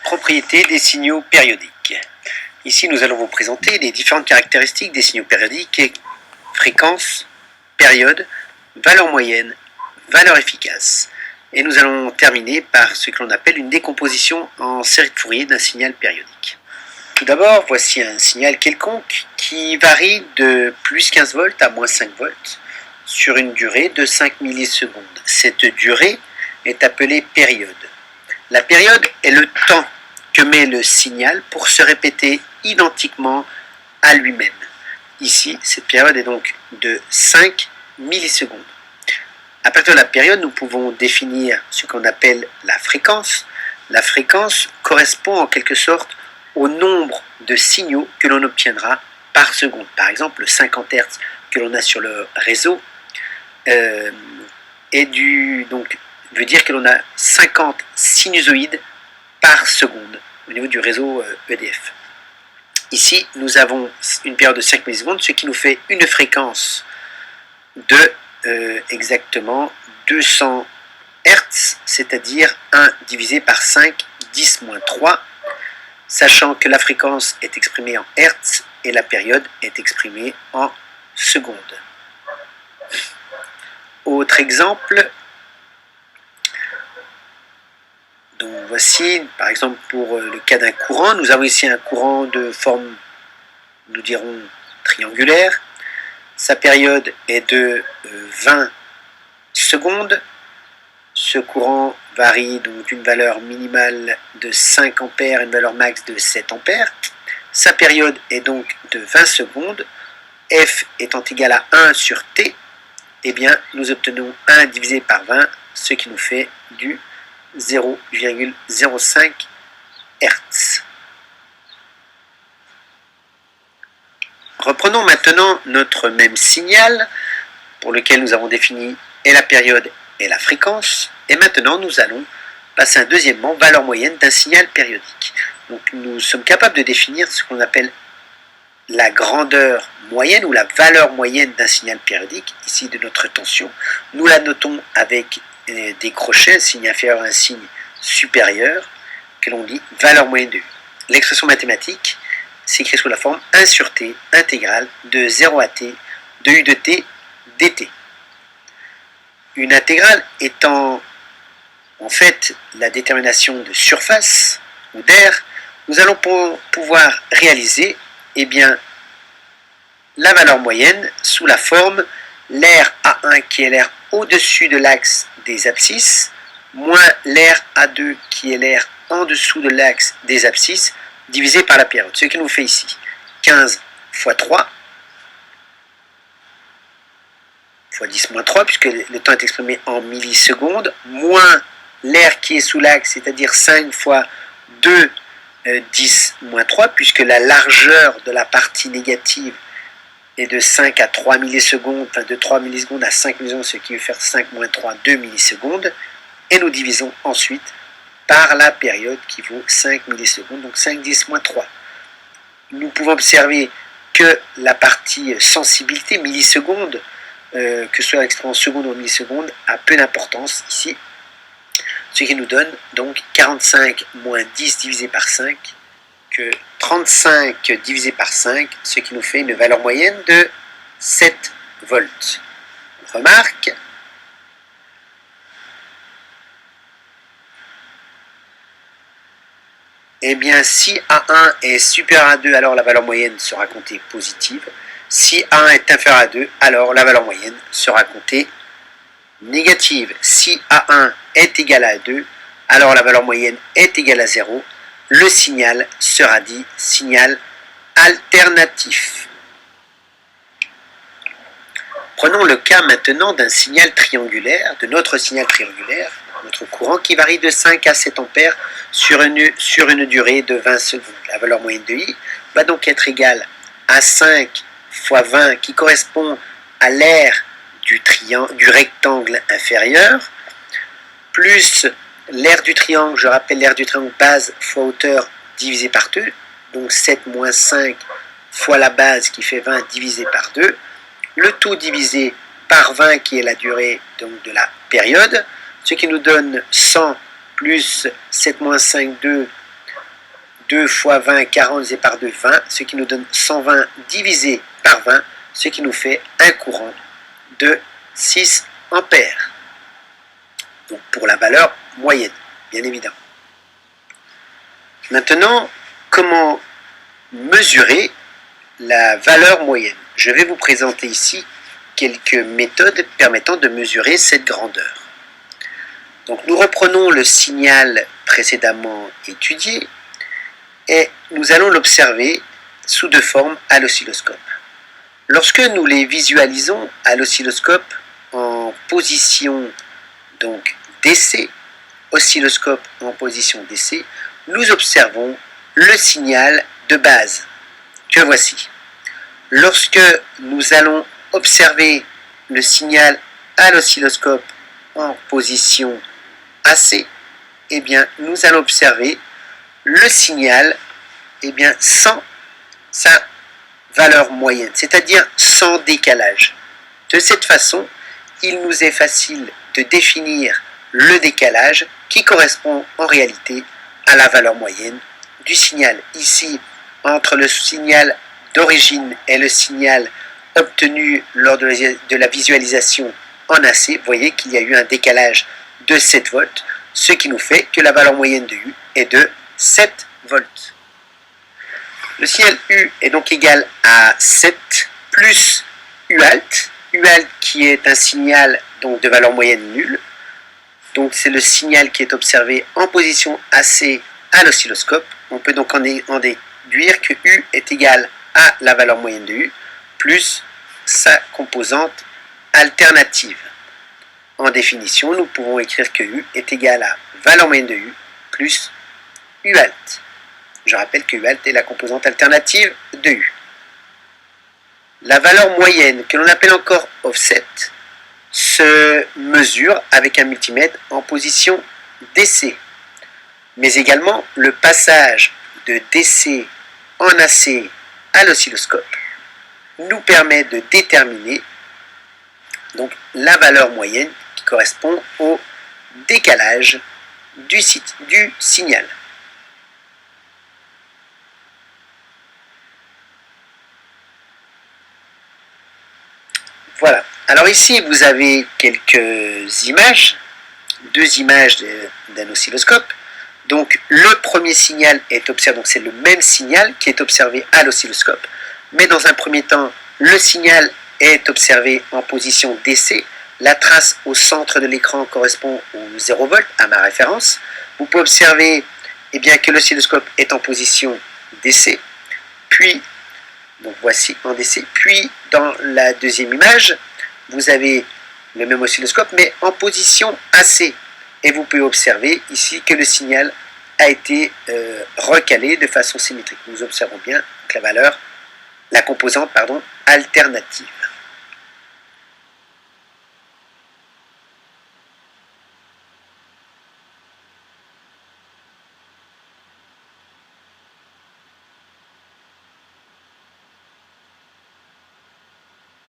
Propriétés des signaux périodiques. Ici, nous allons vous présenter les différentes caractéristiques des signaux périodiques: fréquence, période, valeur moyenne, valeur efficace. Et nous allons terminer par ce que l'on appelle une décomposition en série de Fourier d'un signal périodique. Tout d'abord, voici un signal quelconque qui varie de plus 15 volts à moins 5 volts sur une durée de 5 millisecondes. Cette durée est appelée période. La période est le temps que met le signal pour se répéter identiquement à lui-même. Ici, cette période est donc de 5 millisecondes. À partir de la période, nous pouvons définir ce qu'on appelle la fréquence. La fréquence correspond en quelque sorte au nombre de signaux que l'on obtiendra par seconde. Par exemple, le 50 Hz que l'on a sur le réseau veut dire que l'on a 50 sinusoïdes par seconde au niveau du réseau EDF. Ici, nous avons une période de 5 millisecondes, ce qui nous fait une fréquence de exactement 200 Hz, c'est-à-dire 1 divisé par 5, 10 moins 3, sachant que la fréquence est exprimée en Hz et la période est exprimée en secondes. Autre exemple, donc voici par exemple pour le cas d'un courant, nous avons ici un courant de forme, nous dirons, triangulaire. Sa période est de 20 secondes. Ce courant varie donc d'une valeur minimale de 5 ampères et une valeur max de 7 ampères. Sa période est donc de 20 secondes. F étant égal à 1 sur T, eh bien, nous obtenons 1 divisé par 20, ce qui nous fait du 0,05 Hz. Reprenons maintenant notre même signal pour lequel nous avons défini et la période et la fréquence. Et maintenant, nous allons passer un deuxièmement, valeur moyenne d'un signal périodique. Donc, nous sommes capables de définir ce qu'on appelle la grandeur moyenne ou la valeur moyenne d'un signal périodique, ici de notre tension. Nous la notons avec des crochets, un signe inférieur à un signe supérieur, que l'on dit valeur moyenne de U. L'expression mathématique s'écrit sous la forme 1 sur T intégrale de 0 à T de U de T dt. Une intégrale étant en fait la détermination de surface ou d'air, nous allons pouvoir réaliser la valeur moyenne sous la forme l'air A1 qui est l'air au-dessus de l'axe des abscisses moins l'air A2 qui est l'air en dessous de l'axe des abscisses divisé par la période. Ce qui nous fait ici 15 fois 3 fois 10 moins 3 puisque le temps est exprimé en millisecondes moins l'air qui est sous l'axe, c'est-à-dire 5 fois 2 10 moins 3, puisque la largeur de la partie négative est de 5 à 3 millisecondes, enfin de 3 millisecondes à 5 millisecondes, ce qui veut faire 5 moins 3, 2 millisecondes, et nous divisons ensuite par la période qui vaut 5 millisecondes, donc 5 10 moins 3. Nous pouvons observer que la partie sensibilité, millisecondes, que ce soit l'expression en secondes ou en millisecondes, a peu d'importance ici, ce qui nous donne donc 45 moins 10 divisé par 5, que 35 divisé par 5, ce qui nous fait une valeur moyenne de 7 volts. Remarque, si A1 est supérieur à 2, alors la valeur moyenne sera comptée positive. Si A1 est inférieur à 2, alors la valeur moyenne sera comptée négative. Si A1 est égal à 2, alors la valeur moyenne est égale à 0. Le signal sera dit signal alternatif. Prenons le cas maintenant d'un signal triangulaire, de notre signal triangulaire, notre courant qui varie de 5 à 7 ampères sur une durée de 20 secondes. La valeur moyenne de I va donc être égale à 5 fois 20 qui correspond à l'aire du rectangle inférieur, plus l'aire du triangle, je rappelle l'aire du triangle base fois hauteur divisé par 2, donc 7 moins 5 fois la base qui fait 20 divisé par 2, le tout divisé par 20 qui est la durée donc, de la période, ce qui nous donne 100 plus 7 moins 5, 2, 2 fois 20, 40 divisé par 2, 20, ce qui nous donne 120 divisé par 20, ce qui nous fait un courant de 6 ampères. Donc pour la valeur moyenne, bien évidemment. Maintenant, comment mesurer la valeur moyenne? Je vais vous présenter ici quelques méthodes permettant de mesurer cette grandeur. Donc nous reprenons le signal précédemment étudié et nous allons l'observer sous deux formes à l'oscilloscope. Lorsque nous les visualisons à l'oscilloscope en position donc DC, oscilloscope en position DC, nous observons le signal de base que voici. Lorsque nous allons observer le signal à l'oscilloscope en position AC, eh bien, nous allons observer le signal sans sa valeur moyenne, c'est-à-dire sans décalage. De cette façon, il nous est facile de définir le décalage qui correspond en réalité à la valeur moyenne du signal. Ici, entre le signal d'origine et le signal obtenu lors de la visualisation en AC, vous voyez qu'il y a eu un décalage de 7 volts, ce qui nous fait que la valeur moyenne de U est de 7 volts. Le signal U est donc égal à 7 plus U alt, qui est un signal donc de valeur moyenne nulle. Donc c'est le signal qui est observé en position AC à l'oscilloscope. On peut donc en déduire que U est égal à la valeur moyenne de U plus sa composante alternative. En définition, nous pouvons écrire que U est égal à valeur moyenne de U plus U alt. Je rappelle que U alt est la composante alternative de U. La valeur moyenne, que l'on appelle encore offset, se mesure avec un multimètre en position DC. Mais également, le passage de DC en AC à l'oscilloscope nous permet de déterminer donc, la valeur moyenne qui correspond au décalage du signal. Voilà. Alors ici, vous avez quelques images, deux images d'un oscilloscope. Donc le premier signal est observé, donc c'est le même signal qui est observé à l'oscilloscope, mais dans un premier temps, le signal est observé en position DC. La trace au centre de l'écran correspond au 0 volt, à ma référence. Vous pouvez observer que l'oscilloscope est en position DC, puis, donc voici en DC, puis dans la deuxième image, vous avez le même oscilloscope, mais en position AC. Et vous pouvez observer ici que le signal a été recalé de façon symétrique. Nous observons bien la composante alternative.